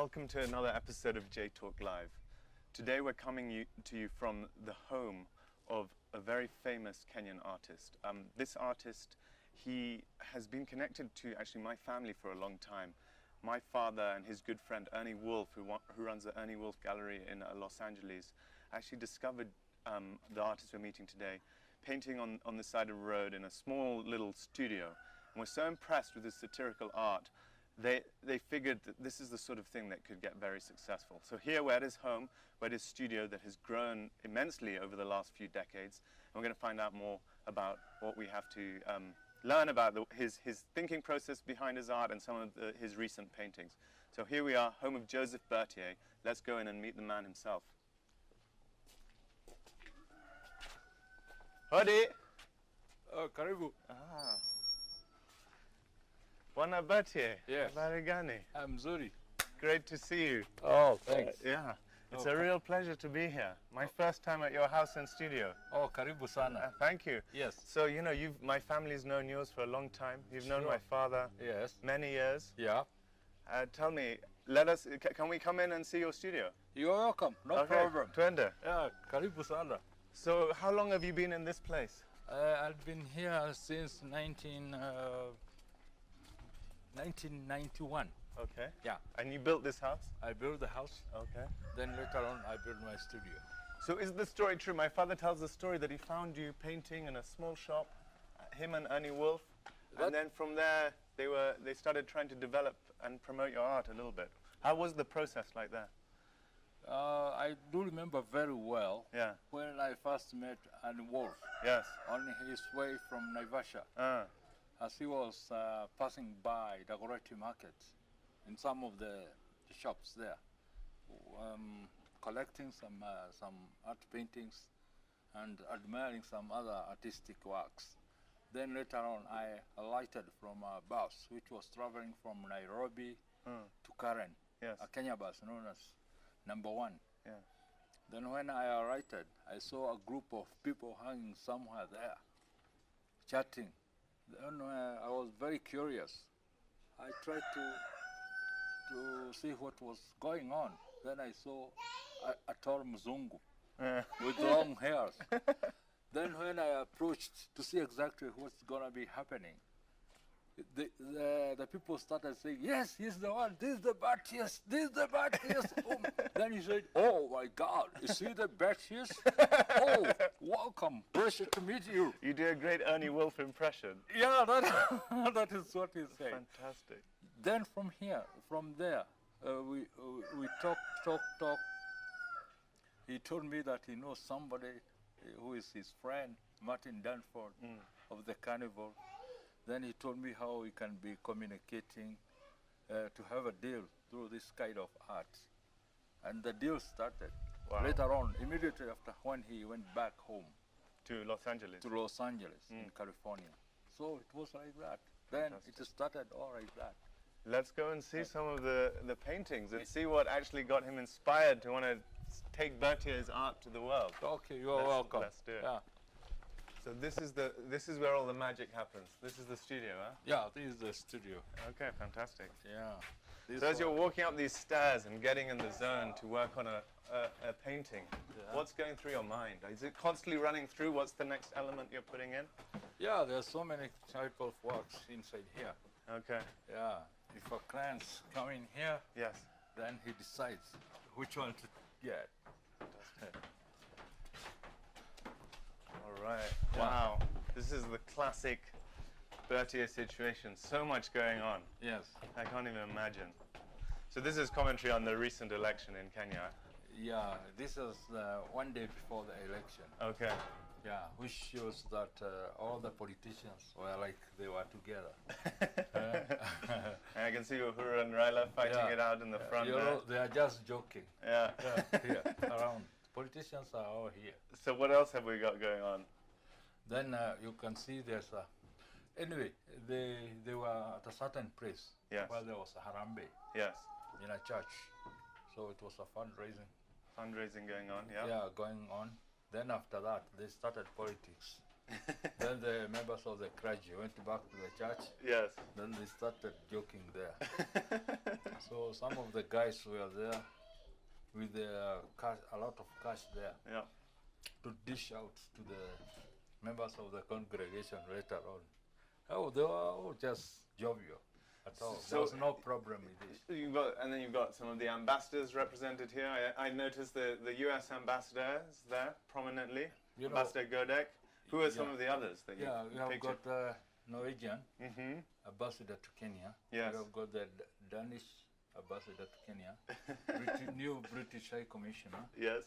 Welcome to another episode of J Talk Live. Today we're coming to you from the home of a very famous Kenyan artist. This artist, he has been connected to actually my family for a long time. My father and his good friend Ernie Wolf, who runs the Ernie Wolf Gallery in Los Angeles, actually discovered the artist we're meeting today, painting on the side of a road in a small little studio. And we're so impressed with his satirical art, they figured that this is the sort of thing that could get very successful. So here we're at his home, we're at his studio that has grown immensely over the last few decades. And we're going to find out more about what we have to learn about his thinking process behind his art and some of his recent paintings. So here we are, home of Joseph Bertiers. Let's go in and meet the man himself. Howdy! Oh, karibu. Ah. Bwana Bertiers. Yes. Habari gani? I'm Zuri. Great to see you. Oh, thanks. Yeah, it's Oh, a real pleasure to be here. My first time at your house and studio. Oh, karibu sana. Thank you. Yes. So, you know, my family's known yours for a long time. You've known Sure. my father Yes. many years. Yeah. Tell me, can we come in and see your studio? You're welcome. No Okay, problem. twende. Yeah, karibu sana. So, how long have you been in this place? I've been here since 1991. Okay. Yeah. And you built this house? I built the house. Okay. Then later on, I built my studio. So is the story true? My father tells the story that he found you painting in a small shop, him and Ernie Wolf, and then from there they started trying to develop and promote your art a little bit. How was the process like that? I do remember very well Yeah. when I first met Ernie Wolf Yes. on his way from Naivasha. As he was passing by the Dagoretti market in some of the shops there, collecting some art paintings and admiring some other artistic works. Then later on, I alighted from a bus which was traveling from Nairobi to Karen, Yes. a Kenya bus known as number 1. Yeah. Then when I alighted, I saw a group of people hanging somewhere there, chatting. Then I was very curious. I tried to see what was going on. Then I saw a tall Mzungu with long hairs. Then when I approached to see exactly what's gonna be happening, the people started saying, "Yes, he's the one. This is the Bertiers. This is the Bertiers." Then he said, "Oh my God, is he the Bertiers? Oh, welcome. Pleasure to meet you." You do a great Ernie Wolf impression. Yeah, that is what he said. Fantastic. Then from there, we talk. He told me that he knows somebody who is his friend, Martin Dunford, of the Carnival. Then he told me how we can be communicating to have a deal through this kind of art. And the deal started. Wow. Later on, immediately after when he went back home To Los Angeles. to Los Angeles in California. So it was like that. Then Fantastic. it started all like that. Let's go and see some of the paintings and see what actually got him inspired to want to take Bertiers' art to the world. Okay, you are welcome. Let's do it. Yeah. So this is where all the magic happens. This is the studio, huh? Yeah, this is the studio. Okay, fantastic. Yeah. This So as you're one- walking up these stairs and getting in the zone to work on a painting, what's going through your mind? Is it constantly running through what's the next element you're putting in? Yeah, there's so many type of works inside here. Okay, Yeah. If a client's coming here, yes. then he decides which one to get. All right, Yeah. wow. This is the classic Bertier situation. So much going on. Yes. I can't even imagine. So this is commentary on the recent election in Kenya. Yeah, this is one day before the election. Okay. Yeah, which shows that all the politicians were like they were together. And I can see Uhuru and Raila fighting it out in the front You there. know, they are just joking. Yeah. Here, around. Politicians are all here. So what else have we got going on? Then you can see there's a... Anyway, they were at a certain place Yes. where there was a harambe Yes. in a church. So it was a fundraising. Fundraising going on, yeah. Yeah, going on. Then after that, they started politics. Then the members of the clergy went back to the church. Yes. Then they started joking there. So some of the guys were there with their cash, a lot of cash there, Yeah. to dish out to the members of the congregation later on. Oh, they were all just jovial at all. So- There was no problem with this. And then you've got some of the ambassadors represented here. I noticed the U.S. ambassador is there prominently. You know- Ambassador Godek. Who are some Yeah. of the others that you Yeah, we have pictured? got Norwegian Mm-hmm. ambassador to Kenya. Yes. We have got the Danish ambassador to Kenya, new British High Commissioner, Yes.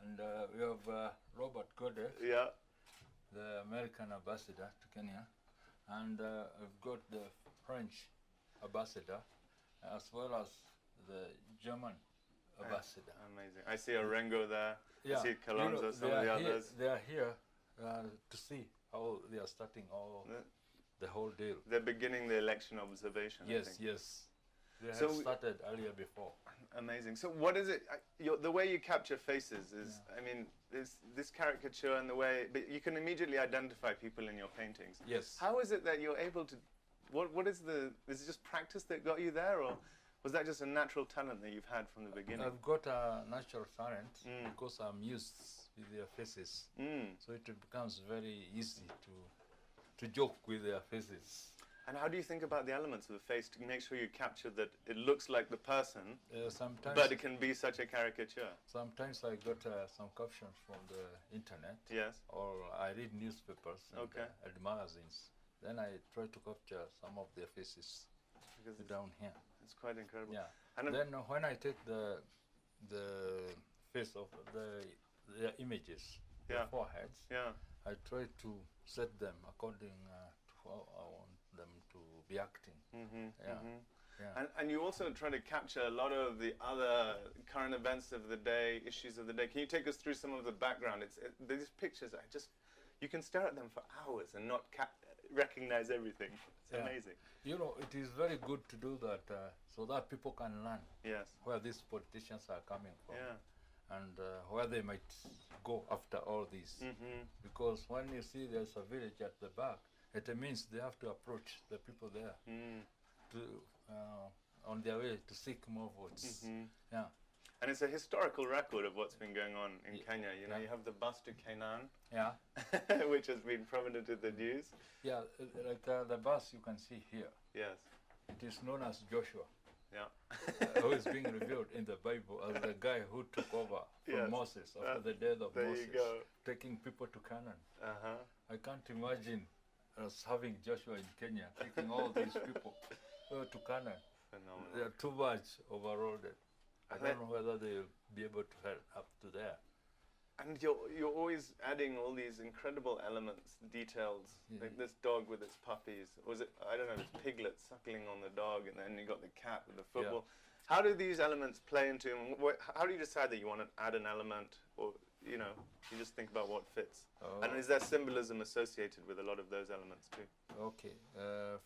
and we have Robert Godek, Yeah. the American ambassador to Kenya, and we've got the French ambassador, as well as the German ambassador. Amazing. I see Orengo there. I see you Kalonzo, know, some they of the are here- others. They are here to see how they are starting all the whole deal. They're beginning the election observation. I Yes, think. yes. They So had we- started earlier before. Amazing. So what is it? The way you capture faces is, I mean, this caricature and the way, but you can immediately identify people in your paintings. Yes. How is it that you're able to? What is it just practice that got you there, or was that just a natural talent that you've had from the beginning? I've got a natural talent Mm. because I'm used with their faces, so it becomes very easy to joke with their faces. And how do you think about the elements of the face to make sure you capture that it looks like the person, Sometimes, but it can be such a caricature? sometimes I got some captions from the internet, Yes. or I read newspapers and, Okay. and magazines. Then I try to capture some of their faces Because down here. it's quite incredible. Yeah. And Then when I take the face of the images, Yeah. the foreheads, yeah. I try to set them according to how I want them to be acting. Mm-hmm, Yeah. Yeah. And you also try to capture a lot of the other current events of the day, issues of the day. Can you take us through some of the background? These pictures, you can stare at them for hours and not recognize everything. It's Yeah. amazing. You know, it is very good to do that so that people can learn Yes. where these politicians are coming from Yeah. and where they might go after all this. Mm-hmm. Because when you see there's a village at the back, it means they have to approach the people there to on their way to seek more votes. Mm-hmm. Yeah. And it's a historical record of what's been going on in Kenya. You know, Yeah. you have the bus to Kenyan, Yeah. which has been prominent in the news. Yeah, like the bus you can see here, Yes. it is known as Joshua, Yeah. who is being revealed in the Bible as the guy who took over from Yes. Moses after the death of there Moses, you go. taking people to Canaan. Uh-huh. I can't imagine us having Joshua in Kenya, taking all these people to Canaan. They Phenomenal. are too much overloaded. I And don't know whether they'll be able to head up to there. And you're always adding all these incredible elements, details, Yeah. like this dog with its puppies. Was it, I don't know, this piglet suckling on the dog, and then you got the cat with the football. How do these elements play into them? How do you decide that you want to add an element, or you just think about what fits? And is there symbolism associated with a lot of those elements too? Okay,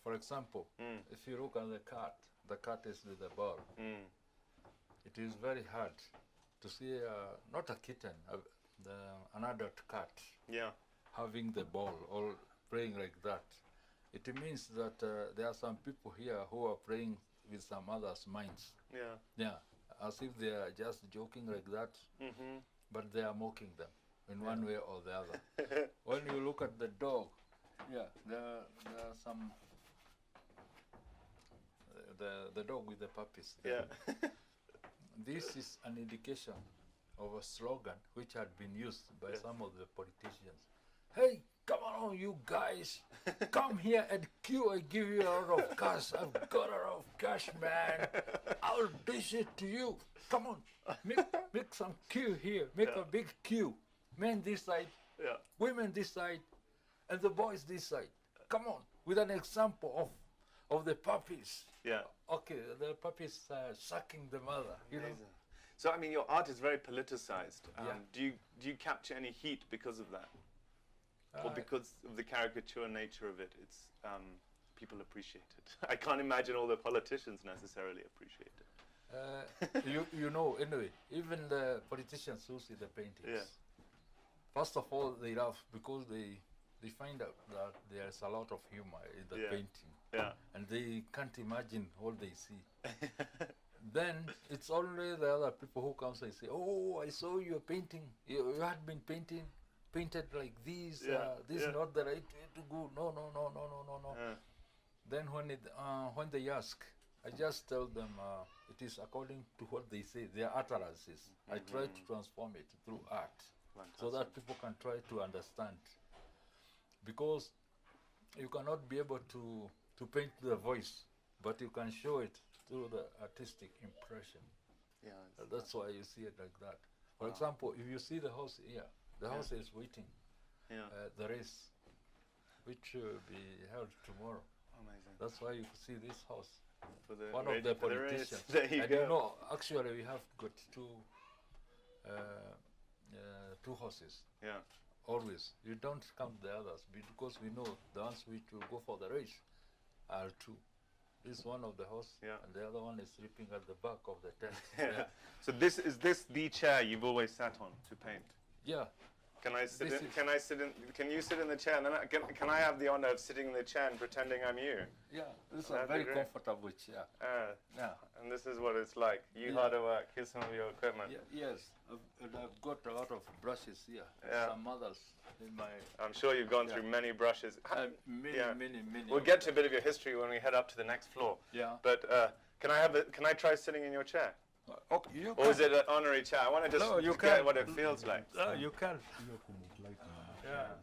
for example, Mm. if you look at the cat is with the ball. Mm. It is very hard to see, not a kitten, an adult cat Yeah. having the ball or playing like that. It means that there are some people here who are playing with some others' minds. Yeah. Yeah, as if they are just joking like that, Mm-hmm. but they are mocking them in one way or the other. When you look at the dog, yeah, there are some, the dog with the puppies. Yeah. This is an indication of a slogan which had been used by Yes. some of the politicians. Hey, come on, you guys, come here and queue. I give you a lot of cash. I've got a lot of cash, man. I'll dish it to you. Come on, make some queue here. Make a big queue. Men this side, Yeah. women this side, and the boys this side. Come on, with an example of the puppies. Yeah. Okay, the puppies sucking the mother. You know. Amazing. So I mean, your art is very politicized. Yeah. Do you capture any heat because of that, or because of the caricature nature of it? It's people appreciate it. I can't imagine all the politicians necessarily appreciate it. you know, anyway, even the politicians who see the paintings, Yeah. first of all, they laugh because they find out that there's a lot of humor in the Yeah. painting, Yeah. and they can't imagine what they see. Then it's only the other people who comes and say, "Oh, I saw your painting. You had been painted like this. Yeah, This yeah. is not the right way to go. No, no, no, no, no, no, no." Yeah. Then when they ask, I just tell them it is according to what they say, their utterances. I try to transform it through art, so that people can try to understand. Because you cannot be able to paint the voice, but you can show it through the artistic impression. Yeah. That's why you see it like that. For Wow. example, if you see the house here, the house is waiting. Yeah. The race, which will be held tomorrow. Amazing. That's why you see this house. For the One race- of the for the race. politicians. There you And go. you know, actually, we have got two horses. Yeah. Always. You don't count the others because we know the ones which will go for the race are two. This is one of the horse, Yeah. and the other one is sleeping at the back of the tent. Yeah. So this is the chair you've always sat on to paint? Yeah. Can I sit This in? is- Can I sit in? Can you sit in the chair? And then can I have the honor of sitting in the chair and pretending I'm you? Yeah, this is a That'd be very great. comfortable chair. Yeah. And this is what it's like. You Yeah. harder work. Here's some of your equipment. Yes, I've got a lot of brushes here. Yeah. Some others in my I'm sure you've gone Yeah. through many brushes. many, Yeah. many. We'll get to a bit of your history when we head up to the next floor. Yeah. But can I try sitting in your chair? Okay, you Or is it an honorary chair? I want to just No, you get can. what it feels like. You can. Yeah.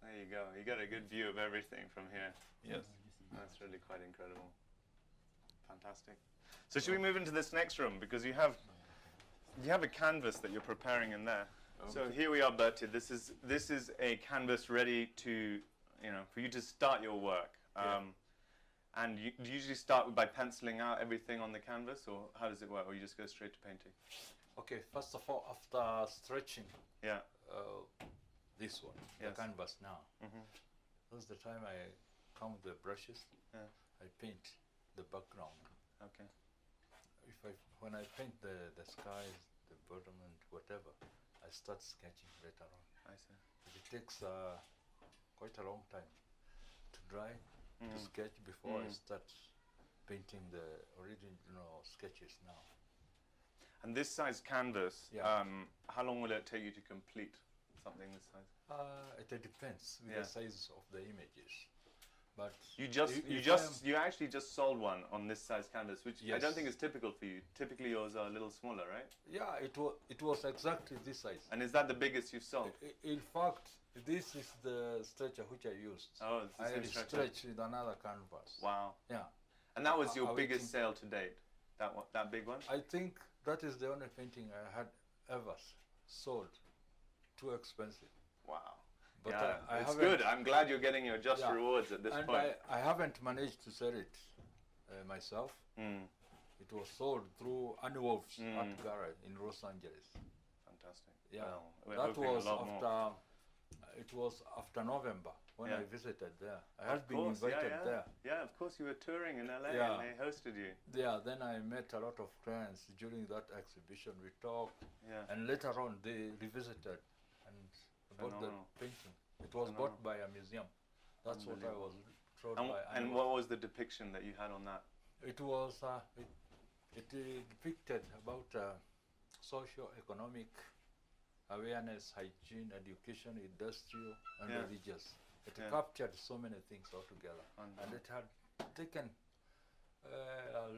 There you go. You got a good view of everything from here. Yes. That's really quite incredible. Fantastic. So should we move into this next room, because you have a canvas that you're preparing in there. So here we are, Bertie. This is a canvas ready to, for you to start your work. And you do you usually start by penciling out everything on the canvas, or how does it work, or you just go straight to painting? Okay, first of all, after stretching Yeah. this one, Yes. the canvas now, Mhm. that's the time I come with the brushes. Yeah. I paint the background. Okay. When I paint the skies, the bottom and whatever, I start sketching later on. I see. It takes quite a long time to dry, to Mm. sketch before I Mm. start painting the original sketches now. And this size canvas, Yeah. how long will it take you to complete something this size? It depends with Yeah. the size of the images. But You actually just sold one on this size canvas, which I don't Yes. think is typical for you. Typically yours are a little smaller, right? yeah, it was exactly this size. And is that the biggest you've sold? In fact, this is the stretcher which I used. Oh, it's the I same stretcher. stretched with another canvas. Wow. Yeah. And that was your I biggest think- sale to date? That big one? I think that is the only painting I had ever sold. Too expensive. Wow. But Yeah, I it's haven't- good. I'm glad you're getting your just Yeah. rewards at this And point. I haven't managed to sell it myself. Mm, It was sold through Wolf's Mm. Art Gallery in Los Angeles. fantastic. Yeah, Well, we're that hoping was a lot more. after. It was after November when Yeah. I visited there. I Of had been course, invited yeah. there. Yeah, of course you were touring in LA Yeah. and they hosted you. Yeah, then I met a lot of friends during that exhibition. We talked, Yeah. and later on they revisited and bought the Phenomenal. painting. It was Phenomenal. bought by a museum. That's what I was told And, by. and Anwar. what was the depiction that you had on that? It was it depicted about socio-economic awareness, hygiene, education, industrial, and Yeah. religious. It Yeah. captured so many things altogether, Wonderful. and it had taken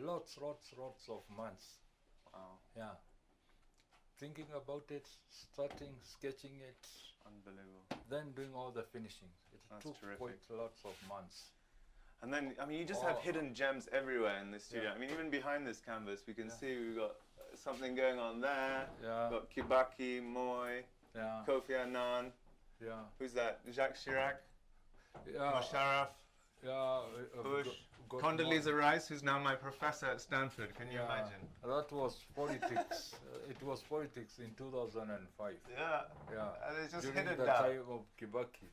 lots of months. Wow, Yeah, thinking about it, starting sketching it, unbelievable. then doing all the finishing. It That's took terrific. quite lots of months. And then, I mean, you just have Oh. hidden gems everywhere in the studio. Yeah. I mean, even behind this canvas, we can Yeah. see we've got something going on there. Yeah, We've got Kibaki, Moy, yeah, Kofi Annan. yeah, Who's that? Jacques Chirac, yeah. Musharraf, Yeah, Bush, got Condoleezza Rice, who's now my professor at Stanford. Can you Yeah, imagine? That was politics. It was politics in 2005. Yeah. Yeah, And it's just during hidden the down. time of Kibaki.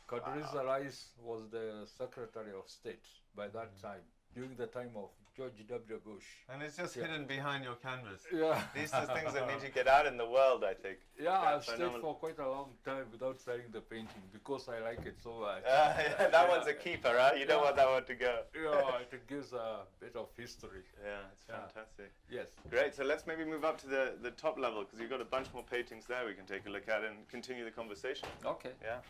Condoleezza Rice was the Secretary of State by that time. during the time of George W. Bush. And it's just Yeah. hidden behind your canvas. Yeah. These are things that need to get out in the world, I think. Yeah, Yeah, I've stayed phenomenal. for quite a long time without selling the painting because I like it so much. Yeah, that one's a keeper, huh? You don't Yeah. want that one to go. Yeah, it gives a bit of history. Yeah, it's Yeah. fantastic. Yes. Great, so let's maybe move up to the top level because you've got a bunch more paintings there we can take a look at and continue the conversation. Okay. Yeah.